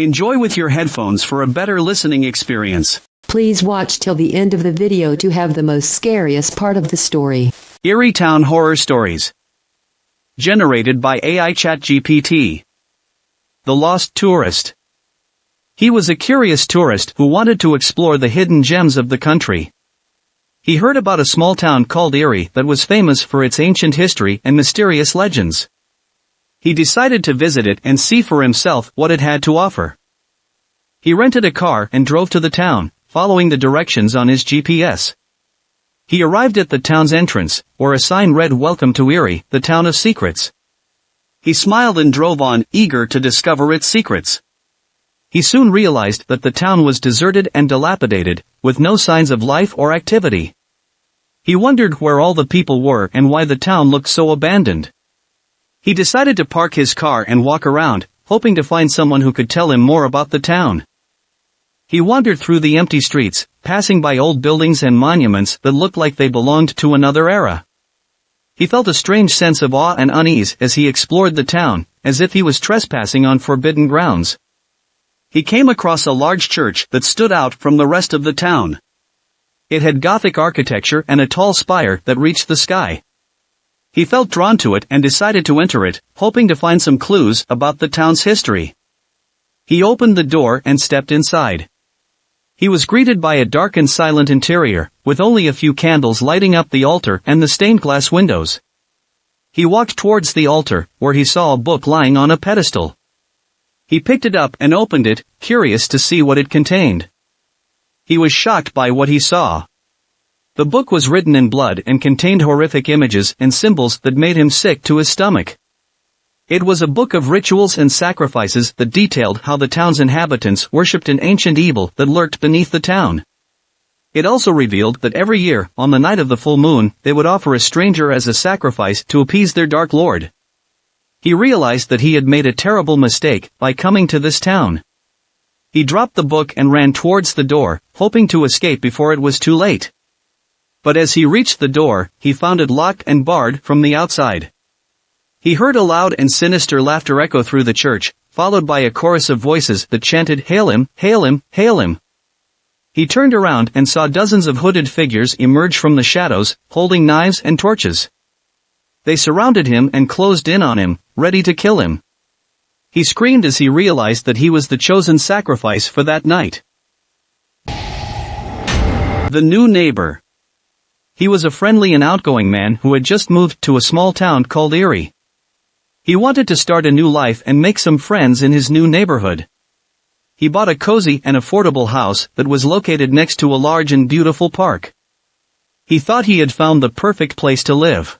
Enjoy with your headphones for a better listening experience. Please watch till the end of the video to have the most scariest part of the story. Eerie Town Horror Stories. Generated by AI-CHAT-GPT. The Lost Tourist. He was a curious tourist who wanted to explore the hidden gems of the country. He heard about a small town called Eerie that was famous for its ancient history and mysterious legends. He decided to visit it and see for himself what it had to offer. He rented a car and drove to the town, following the directions on his GPS. He arrived at the town's entrance, where a sign read "Welcome to Eerie, the town of secrets." He smiled and drove on, eager to discover its secrets. He soon realized that the town was deserted and dilapidated, with no signs of life or activity. He wondered where all the people were and why the town looked so abandoned. He decided to park his car and walk around, hoping to find someone who could tell him more about the town. He wandered through the empty streets, passing by old buildings and monuments that looked like they belonged to another era. He felt a strange sense of awe and unease as he explored the town, as if he was trespassing on forbidden grounds. He came across a large church that stood out from the rest of the town. It had Gothic architecture and a tall spire that reached the sky. He felt drawn to it and decided to enter it, hoping to find some clues about the town's history. He opened the door and stepped inside. He was greeted by a dark and silent interior, with only a few candles lighting up the altar and the stained glass windows. He walked towards the altar, where he saw a book lying on a pedestal. He picked it up and opened it, curious to see what it contained. He was shocked by what he saw. The book was written in blood and contained horrific images and symbols that made him sick to his stomach. It was a book of rituals and sacrifices that detailed how the town's inhabitants worshipped an ancient evil that lurked beneath the town. It also revealed that every year, on the night of the full moon, they would offer a stranger as a sacrifice to appease their dark lord. He realized that he had made a terrible mistake by coming to this town. He dropped the book and ran towards the door, hoping to escape before it was too late. But as he reached the door, he found it locked and barred from the outside. He heard a loud and sinister laughter echo through the church, followed by a chorus of voices that chanted, "Hail him, hail him, hail him." He turned around and saw dozens of hooded figures emerge from the shadows, holding knives and torches. They surrounded him and closed in on him, ready to kill him. He screamed as he realized that he was the chosen sacrifice for that night. The new neighbor. He was a friendly and outgoing man who had just moved to a small town called Eerie. He wanted to start a new life and make some friends in his new neighborhood. He bought a cozy and affordable house that was located next to a large and beautiful park. He thought he had found the perfect place to live.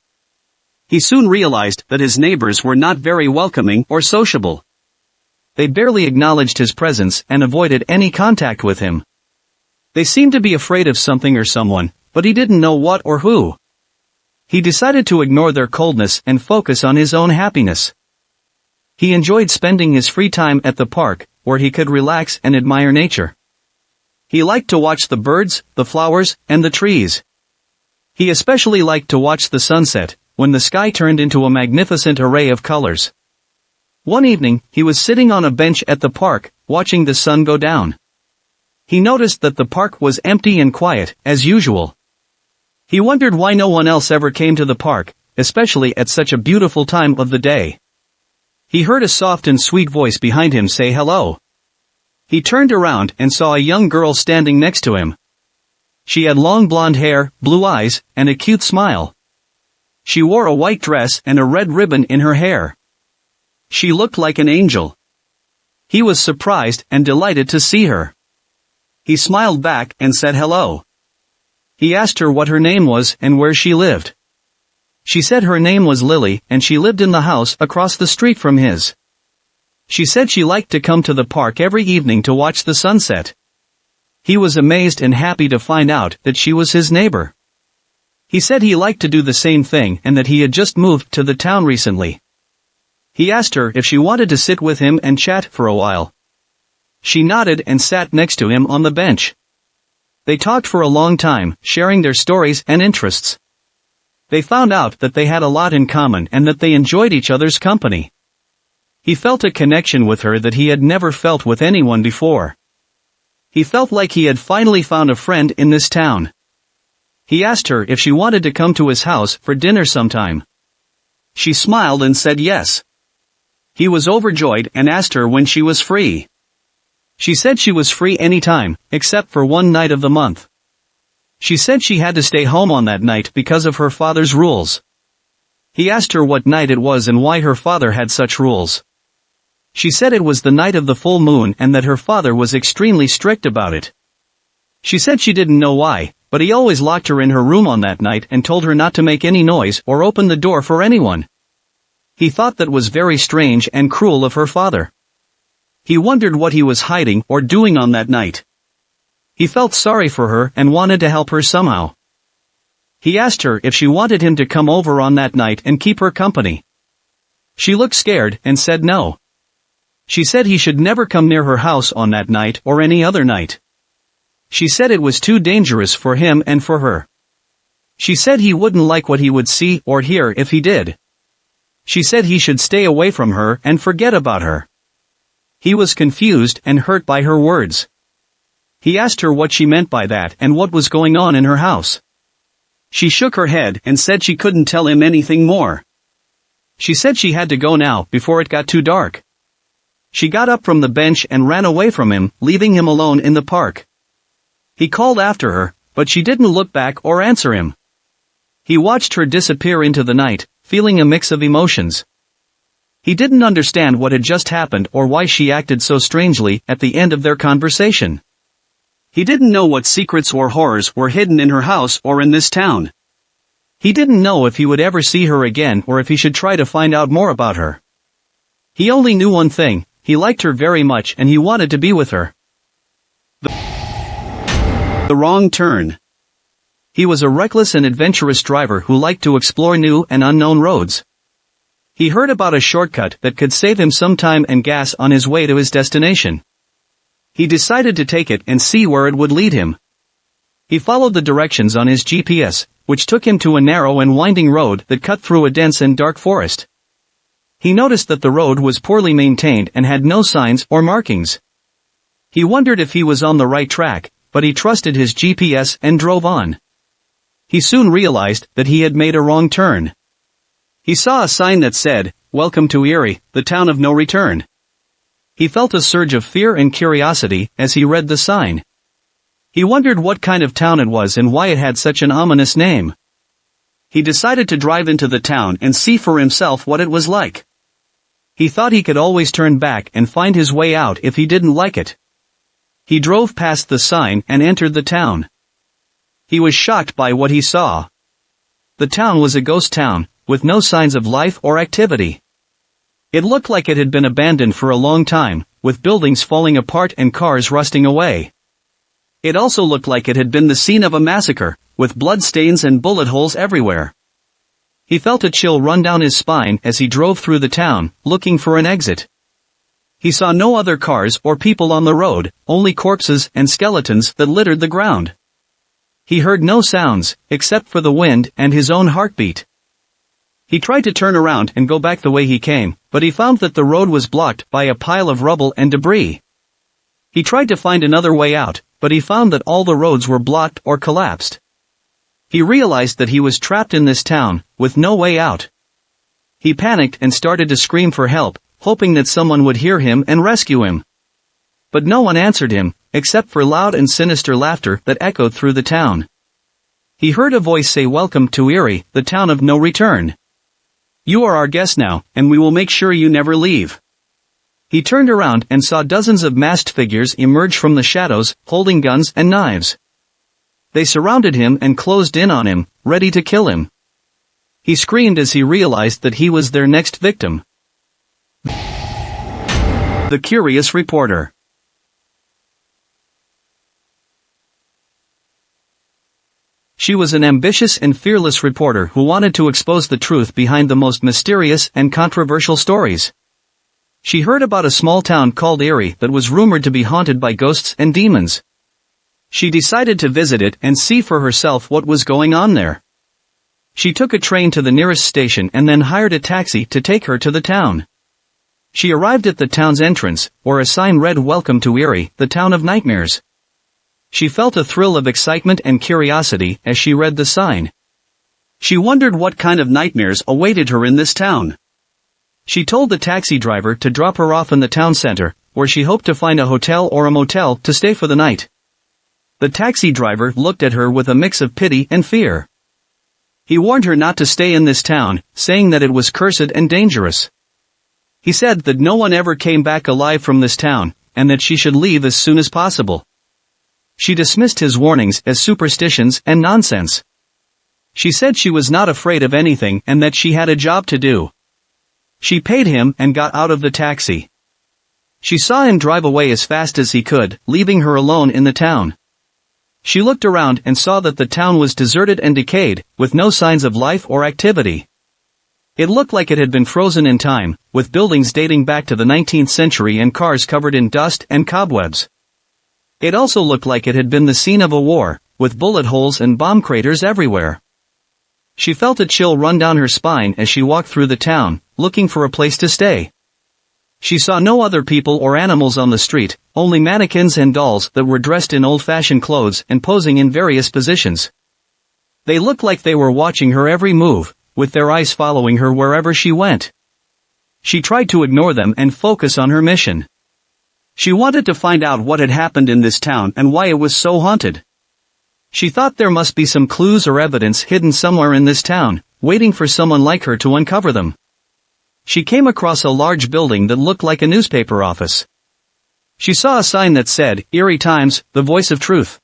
He soon realized that his neighbors were not very welcoming or sociable. They barely acknowledged his presence and avoided any contact with him. They seemed to be afraid of something or someone, but he didn't know what or who. He decided to ignore their coldness and focus on his own happiness. He enjoyed spending his free time at the park, where he could relax and admire nature. He liked to watch the birds, the flowers, and the trees. He especially liked to watch the sunset, when the sky turned into a magnificent array of colors. One evening, he was sitting on a bench at the park, watching the sun go down. He noticed that the park was empty and quiet, as usual. He wondered why no one else ever came to the park, especially at such a beautiful time of the day. He heard a soft and sweet voice behind him say hello. He turned around and saw a young girl standing next to him. She had long blonde hair, blue eyes, and a cute smile. She wore a white dress and a red ribbon in her hair. She looked like an angel. He was surprised and delighted to see her. He smiled back and said hello. He asked her what her name was and where she lived. She said her name was Lily and she lived in the house across the street from his. She said she liked to come to the park every evening to watch the sunset. He was amazed and happy to find out that she was his neighbor. He said he liked to do the same thing and that he had just moved to the town recently. He asked her if she wanted to sit with him and chat for a while. She nodded and sat next to him on the bench. They talked for a long time, sharing their stories and interests. They found out that they had a lot in common and that they enjoyed each other's company. He felt a connection with her that he had never felt with anyone before. He felt like he had finally found a friend in this town. He asked her if she wanted to come to his house for dinner sometime. She smiled and said yes. He was overjoyed and asked her when she was free. She said she was free anytime, except for one night of the month. She said she had to stay home on that night because of her father's rules. He asked her what night it was and why her father had such rules. She said it was the night of the full moon and that her father was extremely strict about it. She said she didn't know why, but he always locked her in her room on that night and told her not to make any noise or open the door for anyone. He thought that was very strange and cruel of her father. He wondered what he was hiding or doing on that night. He felt sorry for her and wanted to help her somehow. He asked her if she wanted him to come over on that night and keep her company. She looked scared and said no. She said he should never come near her house on that night or any other night. She said it was too dangerous for him and for her. She said he wouldn't like what he would see or hear if he did. She said he should stay away from her and forget about her. He was confused and hurt by her words. He asked her what she meant by that and what was going on in her house. She shook her head and said she couldn't tell him anything more. She said she had to go now before it got too dark. She got up from the bench and ran away from him, leaving him alone in the park. He called after her, but she didn't look back or answer him. He watched her disappear into the night, feeling a mix of emotions. He didn't understand what had just happened or why she acted so strangely at the end of their conversation. He didn't know what secrets or horrors were hidden in her house or in this town. He didn't know if he would ever see her again or if he should try to find out more about her. He only knew one thing: he liked her very much and he wanted to be with her. The wrong turn. He was a reckless and adventurous driver who liked to explore new and unknown roads. He heard about a shortcut that could save him some time and gas on his way to his destination. He decided to take it and see where it would lead him. He followed the directions on his GPS, which took him to a narrow and winding road that cut through a dense and dark forest. He noticed that the road was poorly maintained and had no signs or markings. He wondered if he was on the right track, but he trusted his GPS and drove on. He soon realized that he had made a wrong turn. He saw a sign that said, "Welcome to Eerie, the town of no return." He felt a surge of fear and curiosity as he read the sign. He wondered what kind of town it was and why it had such an ominous name. He decided to drive into the town and see for himself what it was like. He thought he could always turn back and find his way out if he didn't like it. He drove past the sign and entered the town. He was shocked by what he saw. The town was a ghost town, with no signs of life or activity. It looked like it had been abandoned for a long time, with buildings falling apart and cars rusting away. It also looked like it had been the scene of a massacre, with blood stains and bullet holes everywhere. He felt a chill run down his spine as he drove through the town, looking for an exit. He saw no other cars or people on the road, only corpses and skeletons that littered the ground. He heard no sounds, except for the wind and his own heartbeat. He tried to turn around and go back the way he came, but he found that the road was blocked by a pile of rubble and debris. He tried to find another way out, but he found that all the roads were blocked or collapsed. He realized that he was trapped in this town, with no way out. He panicked and started to scream for help, hoping that someone would hear him and rescue him. But no one answered him, except for loud and sinister laughter that echoed through the town. He heard a voice say, "Welcome to Eerie, the town of no return. You are our guest now, and we will make sure you never leave." He turned around and saw dozens of masked figures emerge from the shadows, holding guns and knives. They surrounded him and closed in on him, ready to kill him. He screamed as he realized that he was their next victim. The Curious Reporter. She was an ambitious and fearless reporter who wanted to expose the truth behind the most mysterious and controversial stories. She heard about a small town called Eerie that was rumored to be haunted by ghosts and demons. She decided to visit it and see for herself what was going on there. She took a train to the nearest station and then hired a taxi to take her to the town. She arrived at the town's entrance, where a sign read "Welcome to Eerie, the town of nightmares." She felt a thrill of excitement and curiosity as she read the sign. She wondered what kind of nightmares awaited her in this town. She told the taxi driver to drop her off in the town center, where she hoped to find a hotel or a motel to stay for the night. The taxi driver looked at her with a mix of pity and fear. He warned her not to stay in this town, saying that it was cursed and dangerous. He said that no one ever came back alive from this town, and that she should leave as soon as possible. She dismissed his warnings as superstitions and nonsense. She said she was not afraid of anything and that she had a job to do. She paid him and got out of the taxi. She saw him drive away as fast as he could, leaving her alone in the town. She looked around and saw that the town was deserted and decayed, with no signs of life or activity. It looked like it had been frozen in time, with buildings dating back to the 19th century and cars covered in dust and cobwebs. It also looked like it had been the scene of a war, with bullet holes and bomb craters everywhere. She felt a chill run down her spine as she walked through the town, looking for a place to stay. She saw no other people or animals on the street, only mannequins and dolls that were dressed in old-fashioned clothes and posing in various positions. They looked like they were watching her every move, with their eyes following her wherever she went. She tried to ignore them and focus on her mission. She wanted to find out what had happened in this town and why it was so haunted. She thought there must be some clues or evidence hidden somewhere in this town, waiting for someone like her to uncover them. She came across a large building that looked like a newspaper office. She saw a sign that said, "Eerie Times, the voice of truth."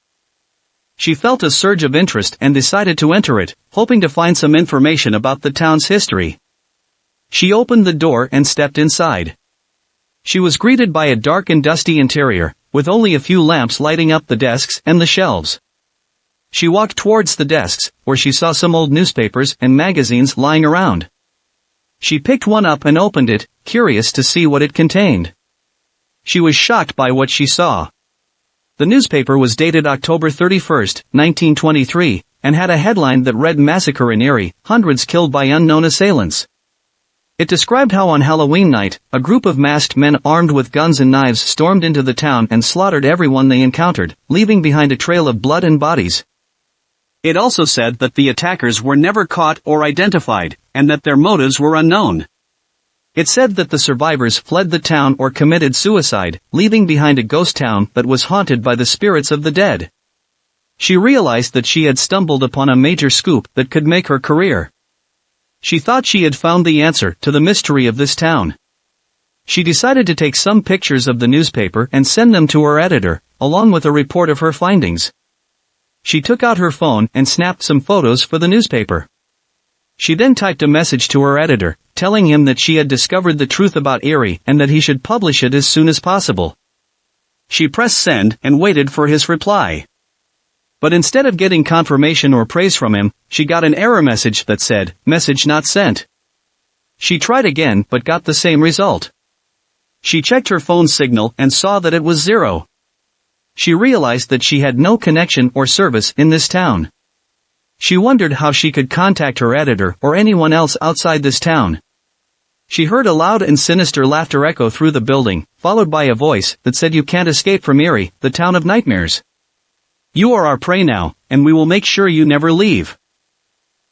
She felt a surge of interest and decided to enter it, hoping to find some information about the town's history. She opened the door and stepped inside. She was greeted by a dark and dusty interior, with only a few lamps lighting up the desks and the shelves. She walked towards the desks, where she saw some old newspapers and magazines lying around. She picked one up and opened it, curious to see what it contained. She was shocked by what she saw. The newspaper was dated October 31, 1923, and had a headline that read "Massacre in Eerie, hundreds killed by unknown assailants." It described how on Halloween night, a group of masked men armed with guns and knives stormed into the town and slaughtered everyone they encountered, leaving behind a trail of blood and bodies. It also said that the attackers were never caught or identified, and that their motives were unknown. It said that the survivors fled the town or committed suicide, leaving behind a ghost town that was haunted by the spirits of the dead. She realized that she had stumbled upon a major scoop that could make her career. She thought she had found the answer to the mystery of this town. She decided to take some pictures of the newspaper and send them to her editor, along with a report of her findings. She took out her phone and snapped some photos for the newspaper. She then typed a message to her editor, telling him that she had discovered the truth about Eerie and that he should publish it as soon as possible. She pressed send and waited for his reply. But instead of getting confirmation or praise from him, she got an error message that said, "Message not sent." She tried again but got the same result. She checked her phone signal and saw that it was 0. She realized that she had no connection or service in this town. She wondered how she could contact her editor or anyone else outside this town. She heard a loud and sinister laughter echo through the building, followed by a voice that said, "You can't escape from Eerie, the town of nightmares. You are our prey now, and we will make sure you never leave."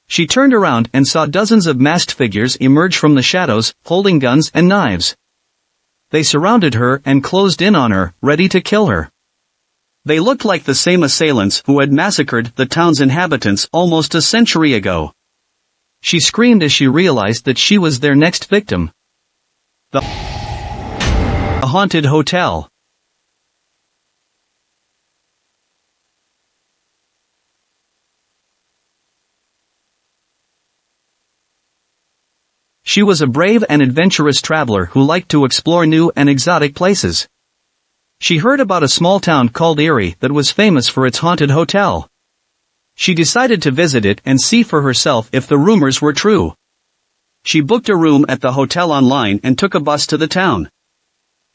She turned around and saw dozens of masked figures emerge from the shadows, holding guns and knives. They surrounded her and closed in on her, ready to kill her. They looked like the same assailants who had massacred the town's inhabitants almost a century ago. She screamed as she realized that she was their next victim. The haunted hotel. She was a brave and adventurous traveler who liked to explore new and exotic places. She heard about a small town called Eerie that was famous for its haunted hotel. She decided to visit it and see for herself if the rumors were true. She booked a room at the hotel online and took a bus to the town.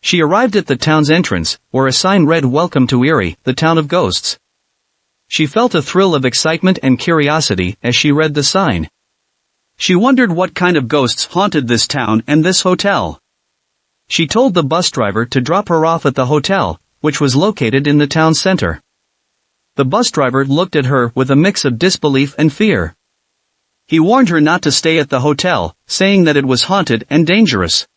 She arrived at the town's entrance, where a sign read "Welcome to Eerie, the town of ghosts." She felt a thrill of excitement and curiosity as she read the sign. She wondered what kind of ghosts haunted this town and this hotel. She told the bus driver to drop her off at the hotel, which was located in the town center. The bus driver looked at her with a mix of disbelief and fear. He warned her not to stay at the hotel, saying that it was haunted and dangerous.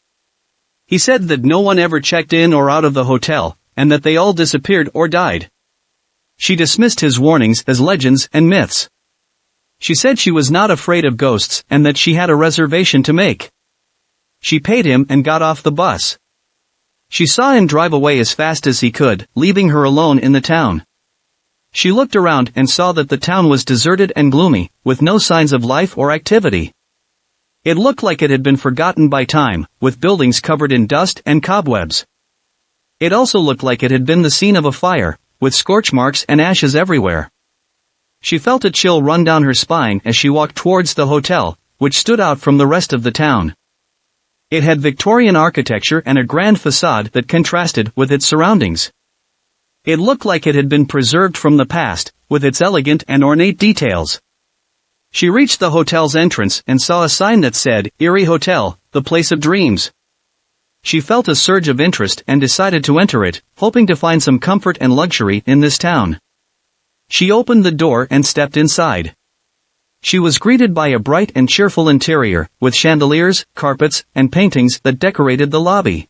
He said that no one ever checked in or out of the hotel, and that they all disappeared or died. She dismissed his warnings as legends and myths. She said she was not afraid of ghosts and that she had a reservation to make. She paid him and got off the bus. She saw him drive away as fast as he could, leaving her alone in the town. She looked around and saw that the town was deserted and gloomy, with no signs of life or activity. It looked like it had been forgotten by time, with buildings covered in dust and cobwebs. It also looked like it had been the scene of a fire, with scorch marks and ashes everywhere. She felt a chill run down her spine as she walked towards the hotel, which stood out from the rest of the town. It had Victorian architecture and a grand facade that contrasted with its surroundings. It looked like it had been preserved from the past, with its elegant and ornate details. She reached the hotel's entrance and saw a sign that said, "Eerie Hotel, the place of dreams." She felt a surge of interest and decided to enter it, hoping to find some comfort and luxury in this town. She opened the door and stepped inside. She was greeted by a bright and cheerful interior, with chandeliers, carpets, and paintings that decorated the lobby.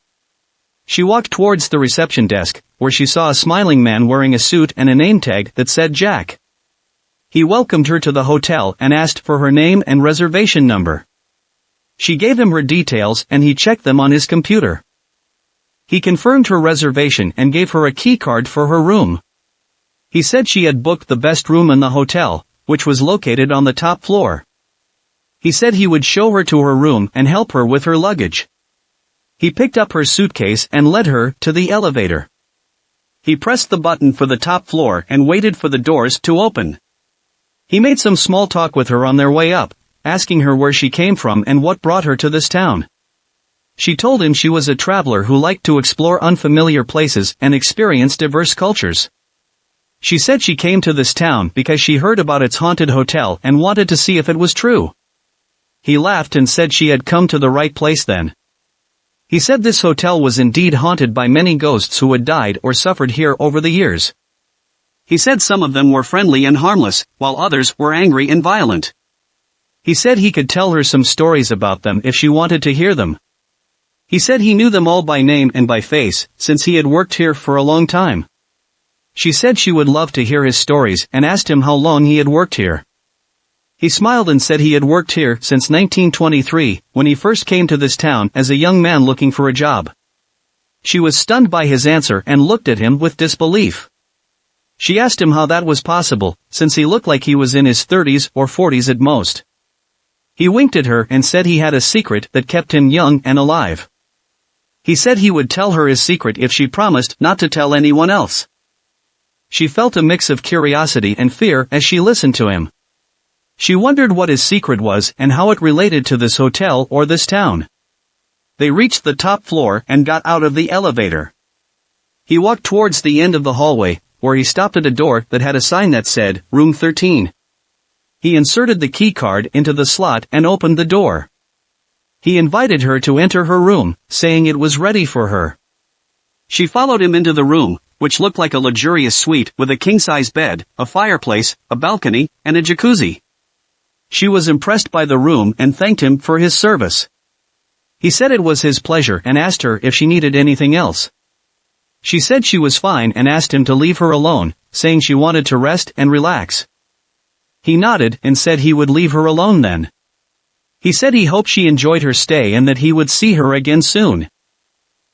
She walked towards the reception desk, where she saw a smiling man wearing a suit and a name tag that said Jack. He welcomed her to the hotel and asked for her name and reservation number. She gave him her details and he checked them on his computer. He confirmed her reservation and gave her a key card for her room. He said she had booked the best room in the hotel, which was located on the top floor. He said he would show her to her room and help her with her luggage. He picked up her suitcase and led her to the elevator. He pressed the button for the top floor and waited for the doors to open. He made some small talk with her on their way up, asking her where she came from and what brought her to this town. She told him she was a traveler who liked to explore unfamiliar places and experience diverse cultures. She said she came to this town because she heard about its haunted hotel and wanted to see if it was true. He laughed and said she had come to the right place then. He said this hotel was indeed haunted by many ghosts who had died or suffered here over the years. He said some of them were friendly and harmless, while others were angry and violent. He said he could tell her some stories about them if she wanted to hear them. He said he knew them all by name and by face, since he had worked here for a long time. She said she would love to hear his stories and asked him how long he had worked here. He smiled and said he had worked here since 1923, when he first came to this town as a young man looking for a job. She was stunned by his answer and looked at him with disbelief. She asked him how that was possible, since he looked like he was in his 30s or 40s at most. He winked at her and said he had a secret that kept him young and alive. He said he would tell her his secret if she promised not to tell anyone else. She felt a mix of curiosity and fear as she listened to him. She wondered what his secret was and how it related to this hotel or this town. They reached the top floor and got out of the elevator. He walked towards the end of the hallway, where he stopped at a door that had a sign that said, Room 13. He inserted the key card into the slot and opened the door. He invited her to enter her room, saying it was ready for her. She followed him into the room, which looked like a luxurious suite with a king-size bed, a fireplace, a balcony, and a jacuzzi. She was impressed by the room and thanked him for his service. He said it was his pleasure and asked her if she needed anything else. She said she was fine and asked him to leave her alone, saying she wanted to rest and relax. He nodded and said he would leave her alone then. He said he hoped she enjoyed her stay and that he would see her again soon.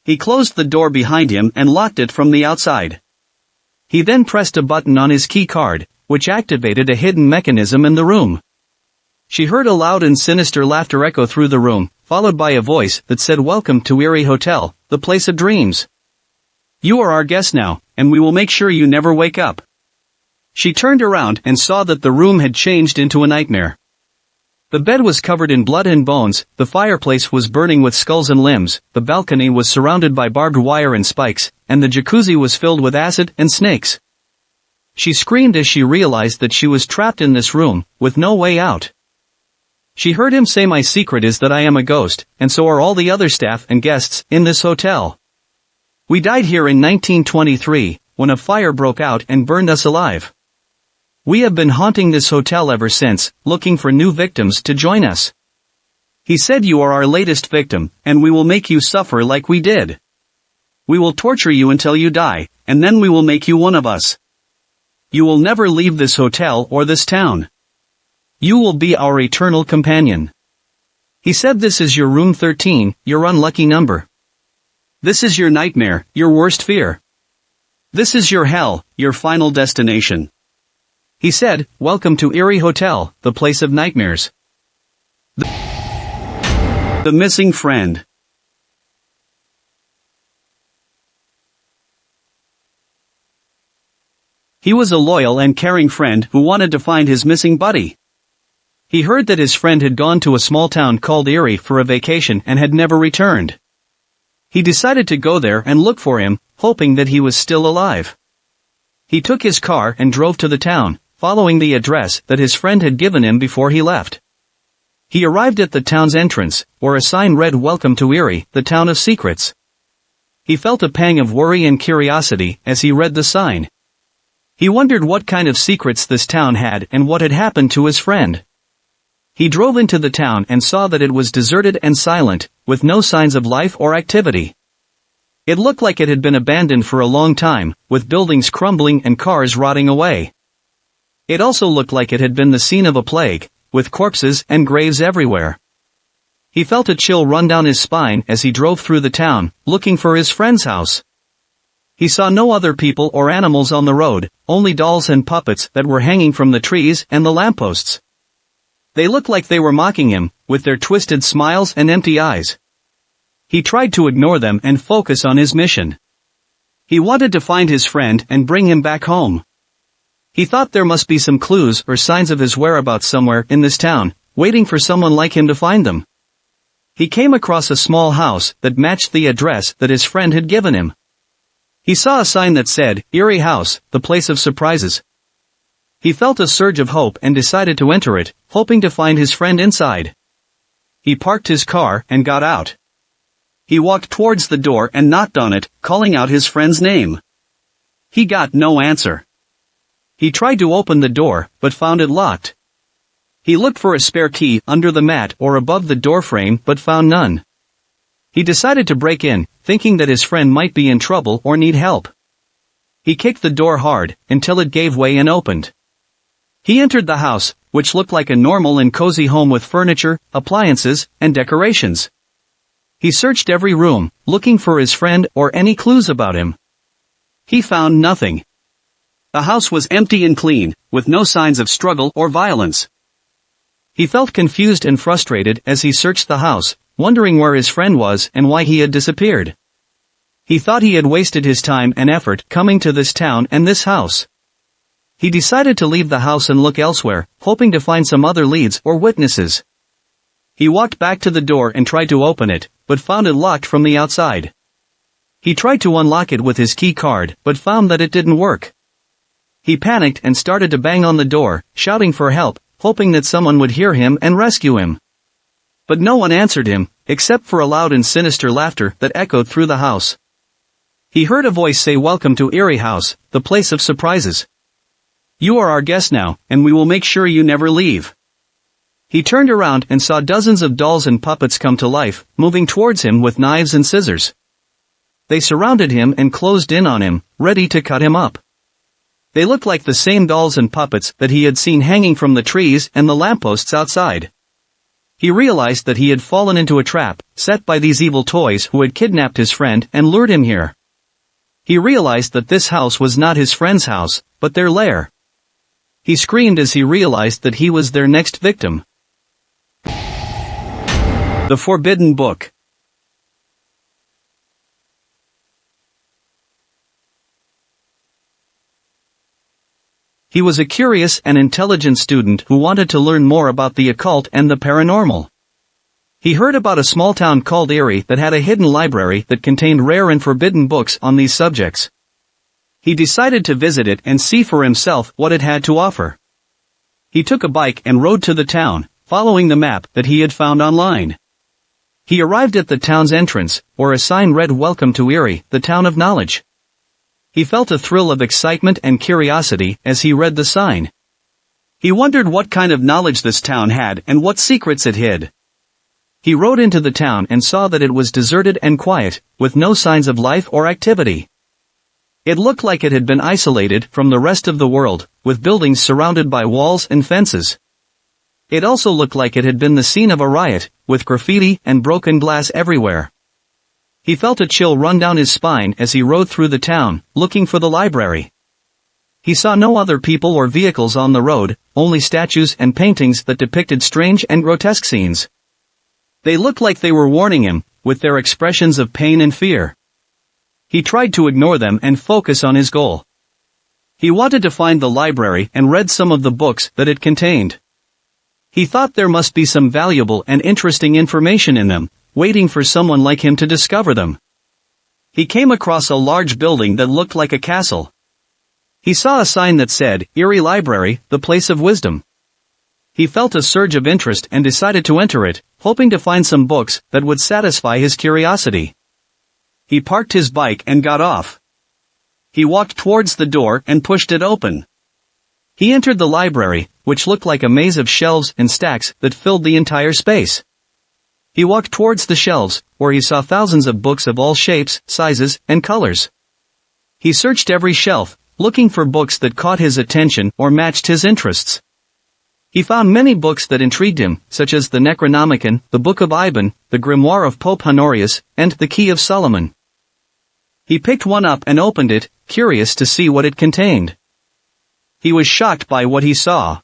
He closed the door behind him and locked it from the outside. He then pressed a button on his key card, which activated a hidden mechanism in the room. She heard a loud and sinister laughter echo through the room, followed by a voice that said, Welcome to Eerie Hotel, the place of dreams. You are our guest now, and we will make sure you never wake up. She turned around and saw that the room had changed into a nightmare. The bed was covered in blood and bones, the fireplace was burning with skulls and limbs, the balcony was surrounded by barbed wire and spikes, and the jacuzzi was filled with acid and snakes. She screamed as she realized that she was trapped in this room, with no way out. She heard him say, "My secret is that I am a ghost, and so are all the other staff and guests in this hotel. We died here in 1923, when a fire broke out and burned us alive. We have been haunting this hotel ever since, looking for new victims to join us. He said you are our latest victim, and we will make you suffer like we did. We will torture you until you die, and then we will make you one of us. You will never leave this hotel or this town. You will be our eternal companion. He said this is your room 13, your unlucky number. This is your nightmare, your worst fear. This is your hell, your final destination. He said, welcome to Eerie Hotel, the place of nightmares." The missing friend. He was a loyal and caring friend who wanted to find his missing buddy. He heard that his friend had gone to a small town called Eerie for a vacation and had never returned. He decided to go there and look for him, hoping that he was still alive. He took his car and drove to the town, following the address that his friend had given him before he left. He arrived at the town's entrance, where a sign read, "Welcome to Eerie, the town of secrets." He felt a pang of worry and curiosity as he read the sign. He wondered what kind of secrets this town had and what had happened to his friend. He drove into the town and saw that it was deserted and silent, with no signs of life or activity. It looked like it had been abandoned for a long time, with buildings crumbling and cars rotting away. It also looked like it had been the scene of a plague, with corpses and graves everywhere. He felt a chill run down his spine as he drove through the town, looking for his friend's house. He saw no other people or animals on the road, only dolls and puppets that were hanging from the trees and the lampposts. They looked like they were mocking him, with their twisted smiles and empty eyes. He tried to ignore them and focus on his mission. He wanted to find his friend and bring him back home. He thought there must be some clues or signs of his whereabouts somewhere in this town, waiting for someone like him to find them. He came across a small house that matched the address that his friend had given him. He saw a sign that said, "Eerie House, the place of surprises." He felt a surge of hope and decided to enter it, hoping to find his friend inside. He parked his car and got out. He walked towards the door and knocked on it, calling out his friend's name. He got no answer. He tried to open the door, but found it locked. He looked for a spare key under the mat or above the doorframe but found none. He decided to break in, thinking that his friend might be in trouble or need help. He kicked the door hard, until it gave way and opened. He entered the house, which looked like a normal and cozy home with furniture, appliances, and decorations. He searched every room, looking for his friend or any clues about him. He found nothing. The house was empty and clean, with no signs of struggle or violence. He felt confused and frustrated as he searched the house, wondering where his friend was and why he had disappeared. He thought he had wasted his time and effort coming to this town and this house. He decided to leave the house and look elsewhere, hoping to find some other leads or witnesses. He walked back to the door and tried to open it, but found it locked from the outside. He tried to unlock it with his key card, but found that it didn't work. He panicked and started to bang on the door, shouting for help, hoping that someone would hear him and rescue him. But no one answered him, except for a loud and sinister laughter that echoed through the house. He heard a voice say, "Welcome to Eerie House, the place of surprises. You are our guest now, and we will make sure you never leave." He turned around and saw dozens of dolls and puppets come to life, moving towards him with knives and scissors. They surrounded him and closed in on him, ready to cut him up. They looked like the same dolls and puppets that he had seen hanging from the trees and the lampposts outside. He realized that he had fallen into a trap, set by these evil toys who had kidnapped his friend and lured him here. He realized that this house was not his friend's house, but their lair. He screamed as he realized that he was their next victim. The Forbidden Book. He was a curious and intelligent student who wanted to learn more about the occult and the paranormal. He heard about a small town called Eerie that had a hidden library that contained rare and forbidden books on these subjects. He decided to visit it and see for himself what it had to offer. He took a bike and rode to the town, following the map that he had found online. He arrived at the town's entrance, where a sign read "Welcome to Eerie, the town of knowledge." He felt a thrill of excitement and curiosity as he read the sign. He wondered what kind of knowledge this town had and what secrets it hid. He rode into the town and saw that it was deserted and quiet, with no signs of life or activity. It looked like it had been isolated from the rest of the world, with buildings surrounded by walls and fences. It also looked like it had been the scene of a riot, with graffiti and broken glass everywhere. He felt a chill run down his spine as he rode through the town, looking for the library. He saw no other people or vehicles on the road, only statues and paintings that depicted strange and grotesque scenes. They looked like they were warning him, with their expressions of pain and fear. He tried to ignore them and focus on his goal. He wanted to find the library and read some of the books that it contained. He thought there must be some valuable and interesting information in them, waiting for someone like him to discover them. He came across a large building that looked like a castle. He saw a sign that said, "Eerie Library, the place of wisdom." He felt a surge of interest and decided to enter it, hoping to find some books that would satisfy his curiosity. He parked his bike and got off. He walked towards the door and pushed it open. He entered the library, which looked like a maze of shelves and stacks that filled the entire space. He walked towards the shelves, where he saw thousands of books of all shapes, sizes, and colors. He searched every shelf, looking for books that caught his attention or matched his interests. He found many books that intrigued him, such as the Necronomicon, the Book of Iban, the Grimoire of Pope Honorius, and the Key of Solomon. He picked one up and opened it, curious to see what it contained. He was shocked by what he saw.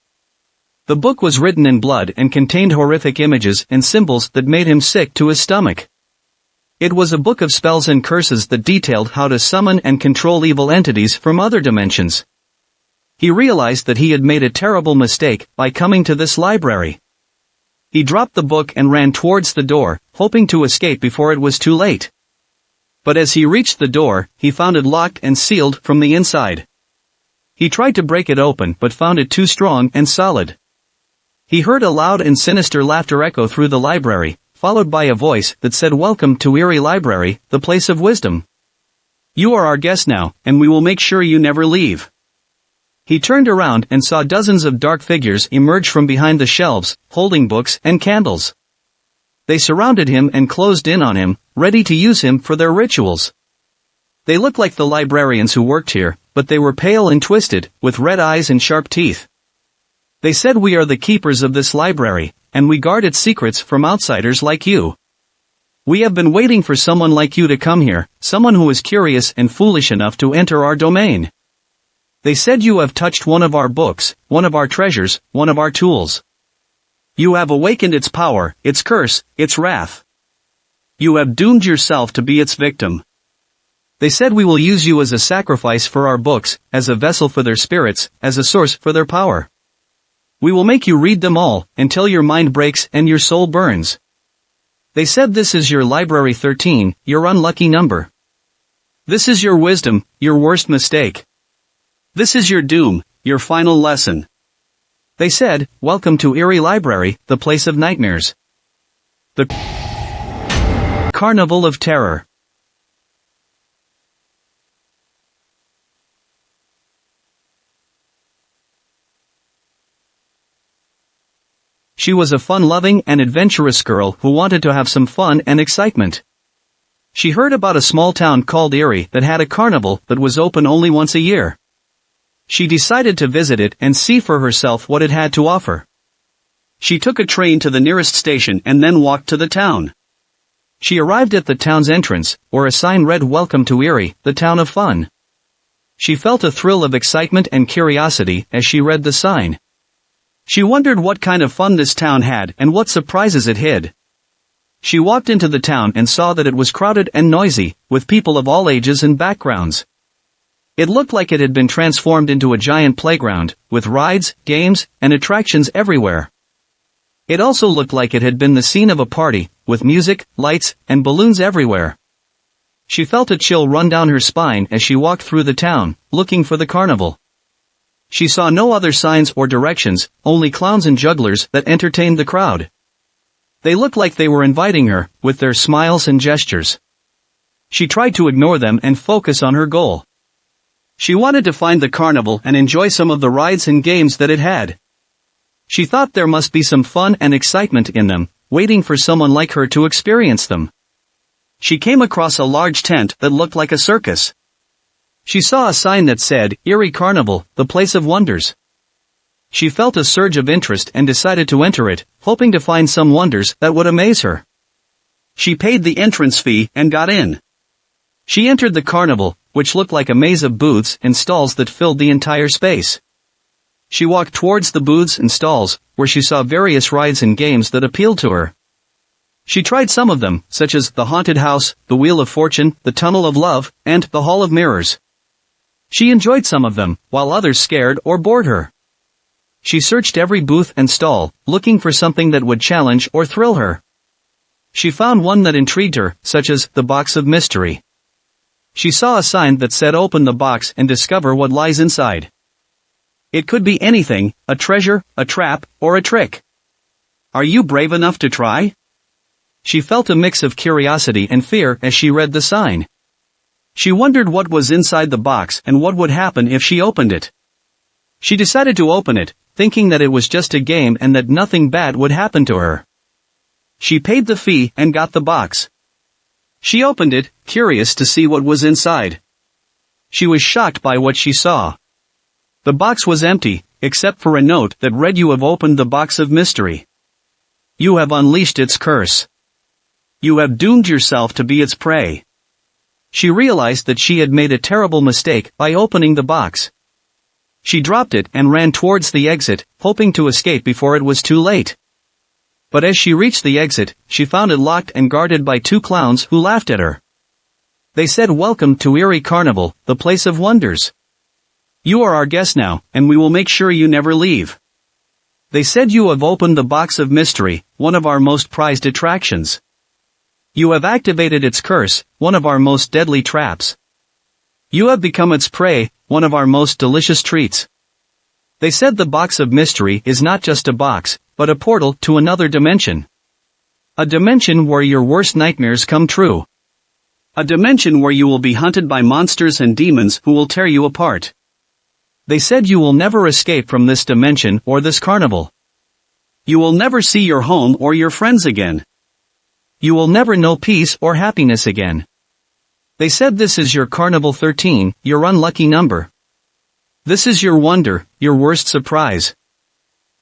The book was written in blood and contained horrific images and symbols that made him sick to his stomach. It was a book of spells and curses that detailed how to summon and control evil entities from other dimensions. He realized that he had made a terrible mistake by coming to this library. He dropped the book and ran towards the door, hoping to escape before it was too late. But as he reached the door, he found it locked and sealed from the inside. He tried to break it open but found it too strong and solid. He heard a loud and sinister laughter echo through the library, followed by a voice that said, "Welcome to Eerie Library, the place of wisdom. You are our guest now, and we will make sure you never leave." He turned around and saw dozens of dark figures emerge from behind the shelves, holding books and candles. They surrounded him and closed in on him, ready to use him for their rituals. They looked like the librarians who worked here, but they were pale and twisted, with red eyes and sharp teeth. They said, "We are the keepers of this library, and we guard its secrets from outsiders like you. We have been waiting for someone like you to come here, someone who is curious and foolish enough to enter our domain. They said you have touched one of our books, one of our treasures, one of our tools. You have awakened its power, its curse, its wrath. You have doomed yourself to be its victim. They said we will use you as a sacrifice for our books, as a vessel for their spirits, as a source for their power. We will make you read them all, until your mind breaks and your soul burns. They said this is your library 13, your unlucky number. This is your wisdom, your worst mistake. This is your doom, your final lesson. They said, "Welcome to Eerie Library, the place of nightmares. The Carnival of Terror." She was a fun-loving and adventurous girl who wanted to have some fun and excitement. She heard about a small town called Eerie that had a carnival that was open only once a year. She decided to visit it and see for herself what it had to offer. She took a train to the nearest station and then walked to the town. She arrived at the town's entrance, where a sign read, "Welcome to Eerie, the town of fun." She felt a thrill of excitement and curiosity as she read the sign. She wondered what kind of fun this town had and what surprises it hid. She walked into the town and saw that it was crowded and noisy, with people of all ages and backgrounds. It looked like it had been transformed into a giant playground, with rides, games, and attractions everywhere. It also looked like it had been the scene of a party, with music, lights, and balloons everywhere. She felt a chill run down her spine as she walked through the town, looking for the carnival. She saw no other signs or directions, only clowns and jugglers that entertained the crowd. They looked like they were inviting her, with their smiles and gestures. She tried to ignore them and focus on her goal. She wanted to find the carnival and enjoy some of the rides and games that it had. She thought there must be some fun and excitement in them, waiting for someone like her to experience them. She came across a large tent that looked like a circus. She saw a sign that said, Eerie Carnival, the place of wonders. She felt a surge of interest and decided to enter it, hoping to find some wonders that would amaze her. She paid the entrance fee and got in. She entered the carnival, which looked like a maze of booths and stalls that filled the entire space. She walked towards the booths and stalls, where she saw various rides and games that appealed to her. She tried some of them, such as the Haunted House, the Wheel of Fortune, the Tunnel of Love, and the Hall of Mirrors. She enjoyed some of them, while others scared or bored her. She searched every booth and stall, looking for something that would challenge or thrill her. She found one that intrigued her, such as the Box of Mystery. She saw a sign that said open the box and discover what lies inside. It could be anything, a treasure, a trap, or a trick. Are you brave enough to try? She felt a mix of curiosity and fear as she read the sign. She wondered what was inside the box and what would happen if she opened it. She decided to open it, thinking that it was just a game and that nothing bad would happen to her. She paid the fee and got the box. She opened it, curious to see what was inside. She was shocked by what she saw. The box was empty, except for a note that read, "You have opened the box of mystery. You have unleashed its curse. You have doomed yourself to be its prey." She realized that she had made a terrible mistake by opening the box. She dropped it and ran towards the exit, hoping to escape before it was too late. But as she reached the exit, she found it locked and guarded by two clowns who laughed at her. They said, "Welcome to Eerie Carnival, the place of wonders. You are our guest now, and we will make sure you never leave. They said you have opened the box of mystery, one of our most prized attractions. You have activated its curse, one of our most deadly traps. You have become its prey, one of our most delicious treats." They said the box of mystery is not just a box, but a portal to another dimension. A dimension where your worst nightmares come true. A dimension where you will be hunted by monsters and demons who will tear you apart. They said you will never escape from this dimension or this carnival. You will never see your home or your friends again. You will never know peace or happiness again. They said this is your Carnival 13, your unlucky number. This is your wonder, your worst surprise.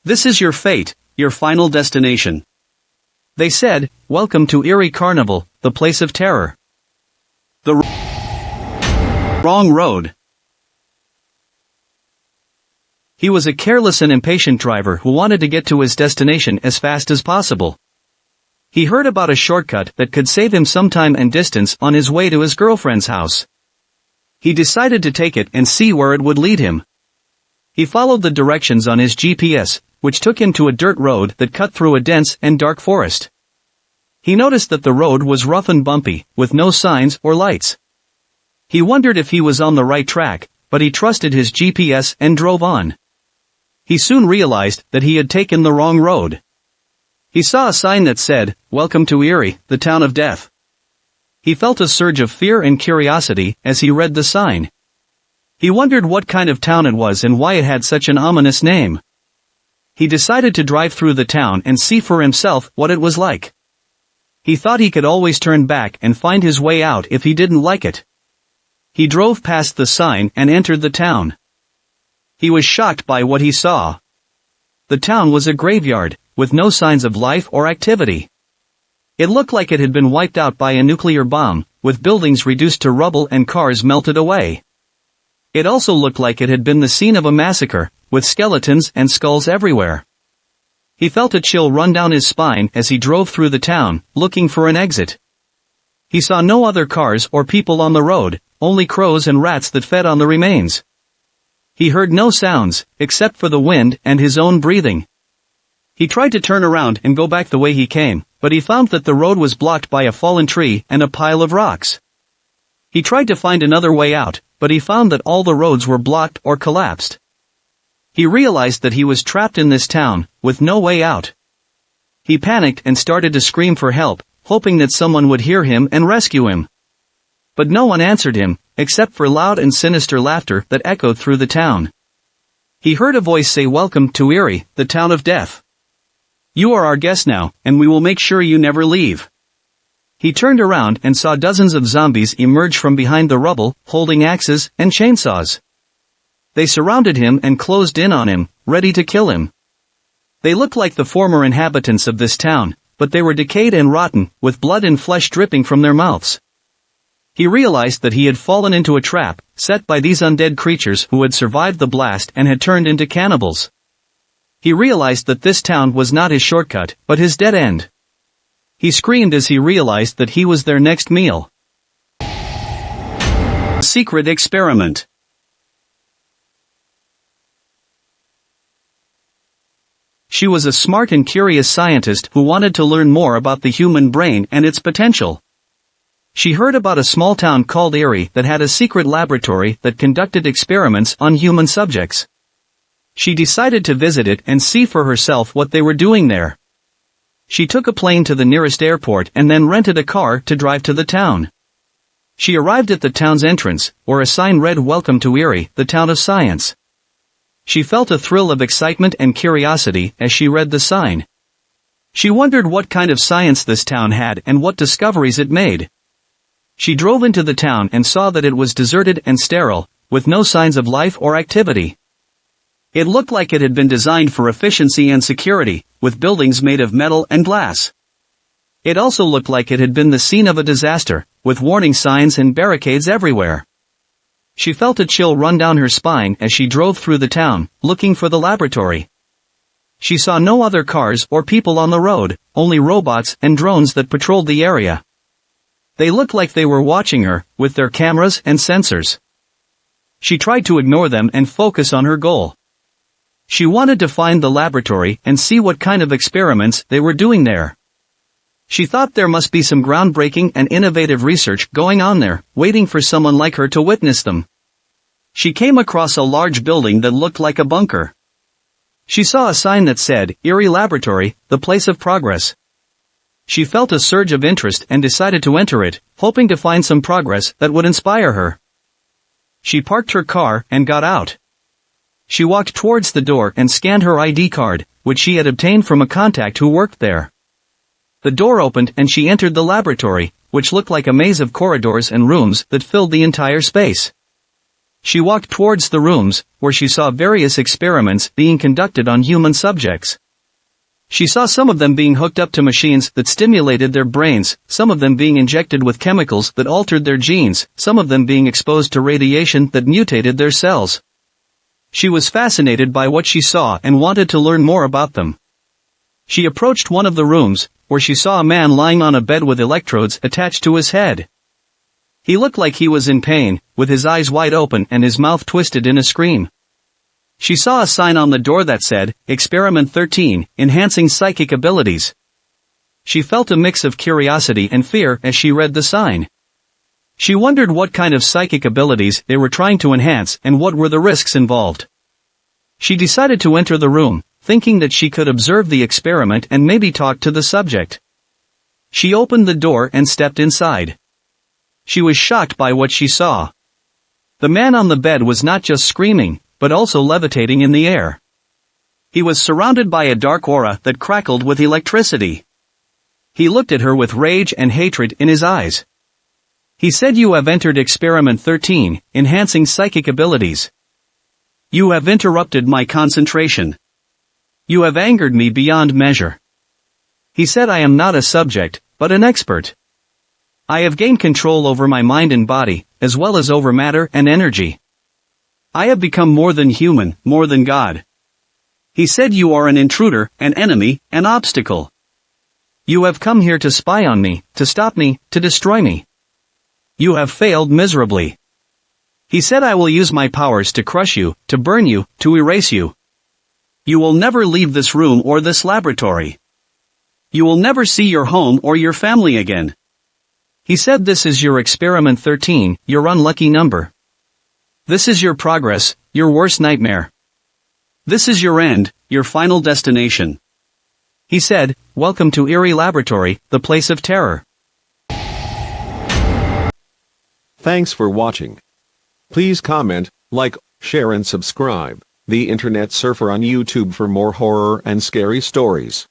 This is your fate, your final destination. They said, "Welcome to Eerie Carnival, the place of terror." The wrong road. He was a careless and impatient driver who wanted to get to his destination as fast as possible. He heard about a shortcut that could save him some time and distance on his way to his girlfriend's house. He decided to take it and see where it would lead him. He followed the directions on his GPS, which took him to a dirt road that cut through a dense and dark forest. He noticed that the road was rough and bumpy, with no signs or lights. He wondered if he was on the right track, but he trusted his GPS and drove on. He soon realized that he had taken the wrong road. He saw a sign that said, "Welcome to Eerie, the town of death." He felt a surge of fear and curiosity as he read the sign. He wondered what kind of town it was and why it had such an ominous name. He decided to drive through the town and see for himself what it was like. He thought he could always turn back and find his way out if he didn't like it. He drove past the sign and entered the town. He was shocked by what he saw. The town was a graveyard, with no signs of life or activity. It looked like it had been wiped out by a nuclear bomb, with buildings reduced to rubble and cars melted away. It also looked like it had been the scene of a massacre, with skeletons and skulls everywhere. He felt a chill run down his spine as he drove through the town, looking for an exit. He saw no other cars or people on the road, only crows and rats that fed on the remains. He heard no sounds, except for the wind and his own breathing. He tried to turn around and go back the way he came, but he found that the road was blocked by a fallen tree and a pile of rocks. He tried to find another way out, but he found that all the roads were blocked or collapsed. He realized that he was trapped in this town, with no way out. He panicked and started to scream for help, hoping that someone would hear him and rescue him. But no one answered him, except for loud and sinister laughter that echoed through the town. He heard a voice say, "Welcome to Eerie, the town of death. You are our guest now, and we will make sure you never leave." He turned around and saw dozens of zombies emerge from behind the rubble, holding axes and chainsaws. They surrounded him and closed in on him, ready to kill him. They looked like the former inhabitants of this town, but they were decayed and rotten, with blood and flesh dripping from their mouths. He realized that he had fallen into a trap, set by these undead creatures who had survived the blast and had turned into cannibals. He realized that this town was not his shortcut, but his dead end. He screamed as he realized that he was their next meal. Secret experiment. She was a smart and curious scientist who wanted to learn more about the human brain and its potential. She heard about a small town called Eerie that had a secret laboratory that conducted experiments on human subjects. She decided to visit it and see for herself what they were doing there. She took a plane to the nearest airport and then rented a car to drive to the town. She arrived at the town's entrance, where a sign read, "Welcome to Eerie, the town of science." She felt a thrill of excitement and curiosity as she read the sign. She wondered what kind of science this town had and what discoveries it made. She drove into the town and saw that it was deserted and sterile, with no signs of life or activity. It looked like it had been designed for efficiency and security, with buildings made of metal and glass. It also looked like it had been the scene of a disaster, with warning signs and barricades everywhere. She felt a chill run down her spine as she drove through the town, looking for the laboratory. She saw no other cars or people on the road, only robots and drones that patrolled the area. They looked like they were watching her, with their cameras and sensors. She tried to ignore them and focus on her goal. She wanted to find the laboratory and see what kind of experiments they were doing there. She thought there must be some groundbreaking and innovative research going on there, waiting for someone like her to witness them. She came across a large building that looked like a bunker. She saw a sign that said, "Eerie Laboratory, the place of progress." She felt a surge of interest and decided to enter it, hoping to find some progress that would inspire her. She parked her car and got out. She walked towards the door and scanned her ID card, which she had obtained from a contact who worked there. The door opened and she entered the laboratory, which looked like a maze of corridors and rooms that filled the entire space. She walked towards the rooms, where she saw various experiments being conducted on human subjects. She saw some of them being hooked up to machines that stimulated their brains, some of them being injected with chemicals that altered their genes, some of them being exposed to radiation that mutated their cells. She was fascinated by what she saw and wanted to learn more about them. She approached one of the rooms, where she saw a man lying on a bed with electrodes attached to his head. He looked like he was in pain, with his eyes wide open and his mouth twisted in a scream. She saw a sign on the door that said, "Experiment 13, Enhancing Psychic Abilities." She felt a mix of curiosity and fear as she read the sign. She wondered what kind of psychic abilities they were trying to enhance and what were the risks involved. She decided to enter the room, thinking that she could observe the experiment and maybe talk to the subject. She opened the door and stepped inside. She was shocked by what she saw. The man on the bed was not just screaming, but also levitating in the air. He was surrounded by a dark aura that crackled with electricity. He looked at her with rage and hatred in his eyes. He said, "You have entered Experiment 13, Enhancing Psychic Abilities. You have interrupted my concentration. You have angered me beyond measure." He said, "I am not a subject, but an expert. I have gained control over my mind and body, as well as over matter and energy. I have become more than human, more than God." He said, "You are an intruder, an enemy, an obstacle. You have come here to spy on me, to stop me, to destroy me. You have failed miserably." He said, "I will use my powers to crush you, to burn you, to erase you. You will never leave this room or this laboratory. You will never see your home or your family again." He said, "This is your Experiment 13, your unlucky number. This is your progress, your worst nightmare. This is your end, your final destination. He said, "Welcome to Eerie Laboratory, the place of terror." Thanks for watching. Please comment, like, share and subscribe. The Internet Surfer on YouTube for more horror and scary stories.